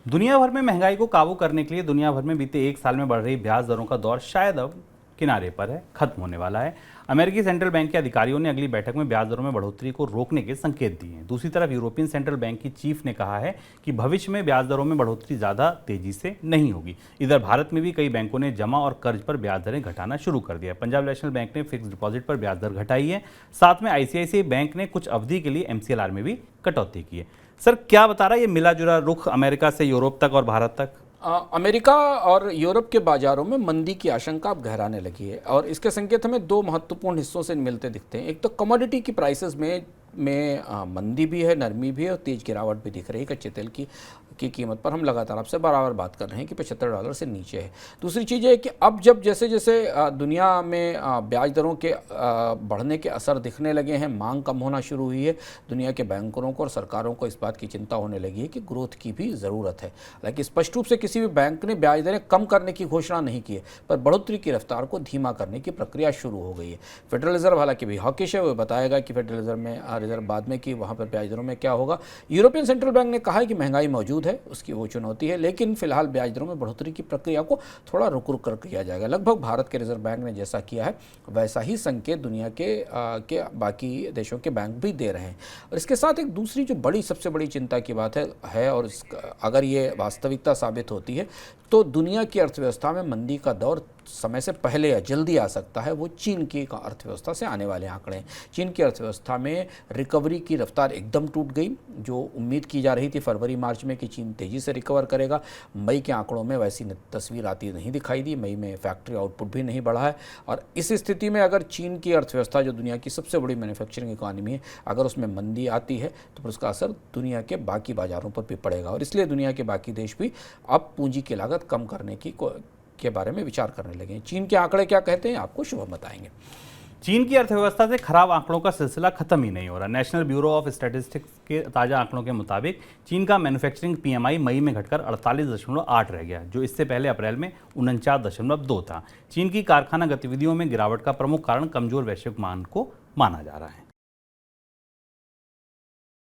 दुनिया भर में महंगाई को काबू करने के लिए दुनिया भर में बीते एक साल में बढ़ रही ब्याज दरों का दौर शायद अब किनारे पर है, खत्म होने वाला है। अमेरिकी सेंट्रल बैंक के अधिकारियों ने अगली बैठक में ब्याज दरों में बढ़ोतरी को रोकने के संकेत दिए हैं। दूसरी तरफ यूरोपियन सेंट्रल बैंक की चीफ ने कहा है कि भविष्य में ब्याज दरों में बढ़ोतरी ज्यादा तेजी से नहीं होगी। इधर भारत में भी कई बैंकों ने जमा और कर्ज पर ब्याज दरें घटाना शुरू कर दिया है। पंजाब नेशनल बैंक ने फिक्स डिपॉजिट पर ब्याज दर घटाई है। साथ में आईसीआईसीआई बैंक ने कुछ अवधि के लिए एमसीएलआर में भी कटौती की है। सर, क्या बता रहा है ये मिला जुला रुख अमेरिका से यूरोप तक और भारत तक? अमेरिका और यूरोप के बाजारों में मंदी की आशंका अब गहराने लगी है और इसके संकेत हमें दो महत्वपूर्ण हिस्सों से मिलते दिखते हैं। एक तो कमोडिटी की प्राइसेस में मंदी भी है, नरमी भी है और तेज गिरावट भी दिख रही है। कच्चे तेल की कीमत पर हम लगातार आपसे बराबर बात कर रहे हैं कि $75 से नीचे है। दूसरी चीज़ है कि अब जब जैसे जैसे दुनिया में ब्याज दरों के बढ़ने के असर दिखने लगे हैं, मांग कम होना शुरू हुई है, दुनिया के बैंकरों को और सरकारों को इस बात की चिंता होने लगी है कि ग्रोथ की भी ज़रूरत है। हालांकि स्पष्ट रूप से किसी भी बैंक ने ब्याज दरें कम करने की घोषणा नहीं की है, पर बढ़ोतरी की रफ्तार को धीमा करने की प्रक्रिया शुरू हो गई है। फेडरल रिजर्व हालांकि भी हॉकिश है, वो बताएगा कि फेडरल रिजर्व बाद में कि वहाँ पर ब्याज दरों में क्या होगा। यूरोपियन सेंट्रल बैंक ने कहा है कि महंगाई मौजूद है, उसकी वो चुनौती है, लेकिन फिलहाल ब्याज दरों में बढ़ोतरी की प्रक्रिया को थोड़ा रुक रुक कर किया जाएगा। लगभग भारत के रिजर्व बैंक ने जैसा किया है वैसा ही संकेत दुनिया के बाकी देशों के बैंक भी दे रहे हैं। और इसके साथ एक दूसरी जो सबसे बड़ी चिंता की बात है और अगर ये वास्तविकता साबित होती है तो दुनिया की अर्थव्यवस्था में मंदी का दौर समय से पहले या जल्दी आ सकता है। वो चीन की अर्थव्यवस्था से आने वाले आंकड़े हैं। चीन की अर्थव्यवस्था में रिकवरी की रफ्तार एकदम टूट गई। जो उम्मीद की जा रही थी फरवरी मार्च में कि चीन तेज़ी से रिकवर करेगा, मई के आंकड़ों में वैसी तस्वीर आती नहीं दिखाई दी। मई में फैक्ट्री आउटपुट भी नहीं बढ़ा है और इस स्थिति में अगर चीन की अर्थव्यवस्था जो दुनिया की सबसे बड़ी मैन्युफैक्चरिंग इकॉनमी है, अगर उसमें मंदी आती है तो फिर उसका असर दुनिया के बाकी बाज़ारों पर भी पड़ेगा और इसलिए दुनिया के बाकी देश भी अब पूंजी की लागत कम करने के बारे में विचार करने लगे हैं। चीन के आंकड़े क्या कहते हैं आपको शुभम बताएंगे। चीन की अर्थव्यवस्था से खराब आंकड़ों का सिलसिला खत्म ही नहीं हो रहा। नेशनल ब्यूरो ऑफ स्टैटिस्टिक्स के ताज़ा आंकड़ों के मुताबिक चीन का मैन्युफैक्चरिंग पीएमआई मई में घटकर 48.8 रह गया, जो इससे पहले अप्रैल में 49.2 था। चीन की कारखाना गतिविधियों में गिरावट का प्रमुख कारण कमजोर वैश्विक मांग को माना जा रहा है।